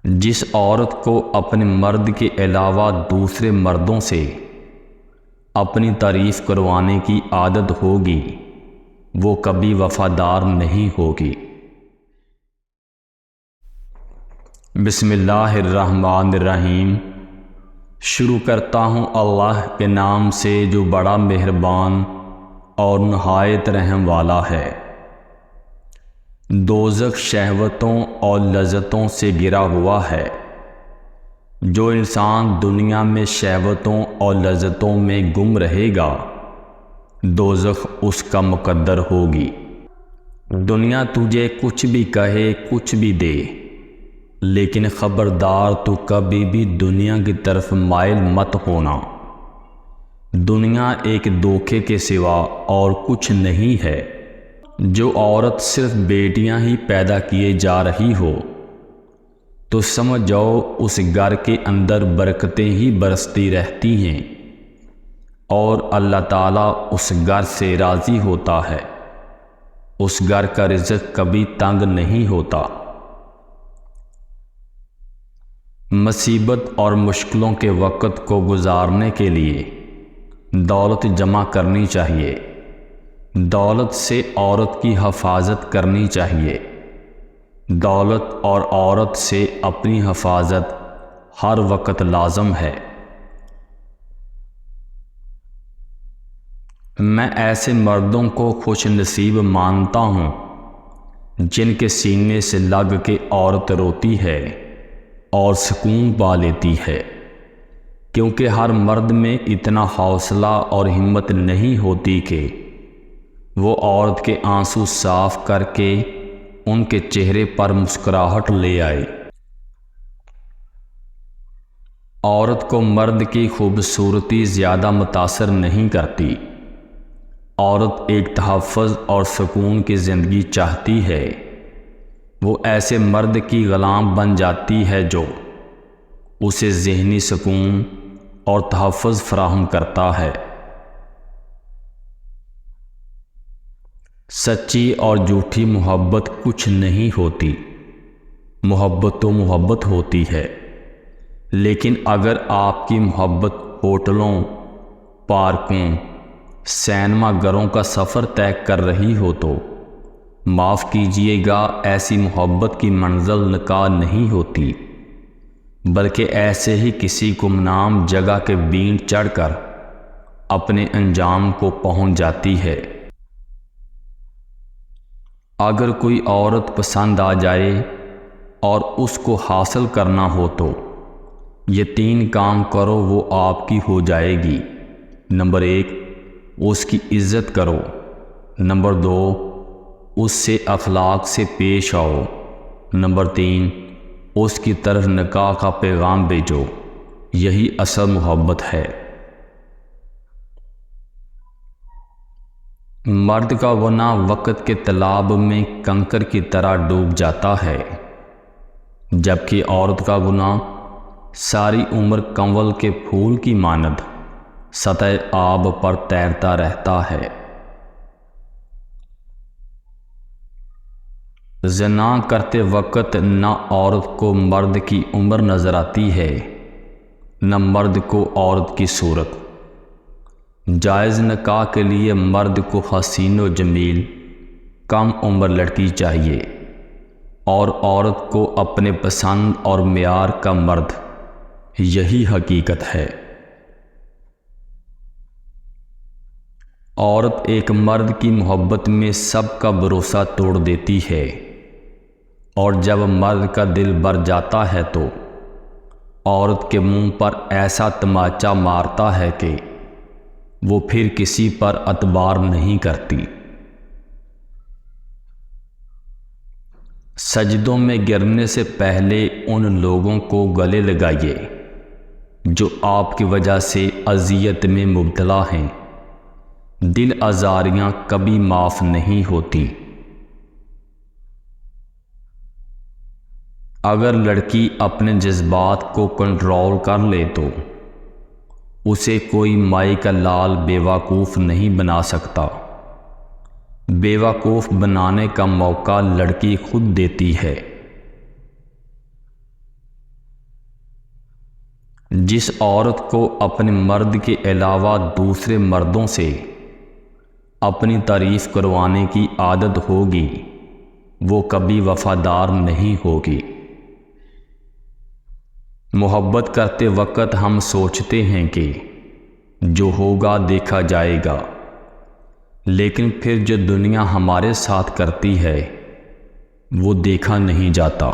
جس عورت کو اپنے مرد کے علاوہ دوسرے مردوں سے اپنی تعریف کروانے کی عادت ہوگی وہ کبھی وفادار نہیں ہوگی۔ بسم اللہ الرحمن الرحیم۔ شروع کرتا ہوں اللہ کے نام سے جو بڑا مہربان اور نہایت رحم والا ہے۔ دوزخ شہوتوں اور لذتوں سے گھرا ہوا ہے۔ جو انسان دنیا میں شہوتوں اور لذتوں میں گم رہے گا دوزخ اس کا مقدر ہوگی۔ دنیا تجھے کچھ بھی کہے کچھ بھی دے، لیکن خبردار تو کبھی بھی دنیا کی طرف مائل مت ہونا۔ دنیا ایک دھوکے کے سوا اور کچھ نہیں ہے۔ جو عورت صرف بیٹیاں ہی پیدا کیے جا رہی ہو تو سمجھ جاؤ اس گھر کے اندر برکتیں ہی برستی رہتی ہیں اور اللہ تعالیٰ اس گھر سے راضی ہوتا ہے۔ اس گھر کا رزق کبھی تنگ نہیں ہوتا۔ مصیبت اور مشکلوں کے وقت کو گزارنے کے لیے دولت جمع کرنی چاہیے۔ دولت سے عورت کی حفاظت کرنی چاہیے۔ دولت اور عورت سے اپنی حفاظت ہر وقت لازم ہے۔ میں ایسے مردوں کو خوش نصیب مانتا ہوں جن کے سینے سے لگ کے عورت روتی ہے اور سکون پا لیتی ہے، کیونکہ ہر مرد میں اتنا حوصلہ اور ہمت نہیں ہوتی کہ وہ عورت کے آنسو صاف کر کے ان کے چہرے پر مسکراہٹ لے آئے۔ عورت کو مرد کی خوبصورتی زیادہ متاثر نہیں کرتی۔ عورت ایک تحفظ اور سکون کی زندگی چاہتی ہے۔ وہ ایسے مرد کی غلام بن جاتی ہے جو اسے ذہنی سکون اور تحفظ فراہم کرتا ہے۔ سچی اور جھوٹی محبت کچھ نہیں ہوتی۔ محبت تو محبت ہوتی ہے، لیکن اگر آپ کی محبت ہوٹلوں، پارکوں، سینما گھروں کا سفر طے کر رہی ہو تو معاف کیجیے گا، ایسی محبت کی منزل نکاح نہیں ہوتی، بلکہ ایسے ہی کسی گمنام جگہ کے بینٹ چڑھ کر اپنے انجام کو پہنچ جاتی ہے۔ اگر کوئی عورت پسند آ جائے اور اس کو حاصل کرنا ہو تو یہ 3 کام کرو، وہ آپ کی ہو جائے گی۔ نمبر 1، اس کی عزت کرو۔ نمبر 2، اس سے اخلاق سے پیش آؤ۔ نمبر 3، اس کی طرف نکاح کا پیغام بھیجو۔ یہی اصل محبت ہے۔ مرد کا گناہ وقت کے تالاب میں کنکر کی طرح ڈوب جاتا ہے، جبکہ عورت کا گناہ ساری عمر کنول کے پھول کی مانند سطح آب پر تیرتا رہتا ہے۔ زنا کرتے وقت نہ عورت کو مرد کی عمر نظر آتی ہے، نہ مرد کو عورت کی صورت۔ جائز نکاح کے لیے مرد کو حسین و جمیل کم عمر لڑکی چاہیے اور عورت کو اپنے پسند اور معیار کا مرد۔ یہی حقیقت ہے۔ عورت ایک مرد کی محبت میں سب کا بھروسہ توڑ دیتی ہے، اور جب مرد کا دل بھر جاتا ہے تو عورت کے منہ پر ایسا تماچا مارتا ہے کہ وہ پھر کسی پر اعتبار نہیں کرتی۔ سجدوں میں گرنے سے پہلے ان لوگوں کو گلے لگائیے جو آپ کی وجہ سے اذیت میں مبتلا ہیں۔ دل آزاریاں کبھی معاف نہیں ہوتی۔ اگر لڑکی اپنے جذبات کو کنٹرول کر لے تو اسے کوئی مائی کا لال بیوقوف نہیں بنا سکتا۔ بیوقوف بنانے کا موقع لڑکی خود دیتی ہے۔ جس عورت کو اپنے مرد کے علاوہ دوسرے مردوں سے اپنی تعریف کروانے کی عادت ہوگی وہ کبھی وفادار نہیں ہوگی۔ محبت کرتے وقت ہم سوچتے ہیں کہ جو ہوگا دیکھا جائے گا، لیکن پھر جو دنیا ہمارے ساتھ کرتی ہے وہ دیکھا نہیں جاتا۔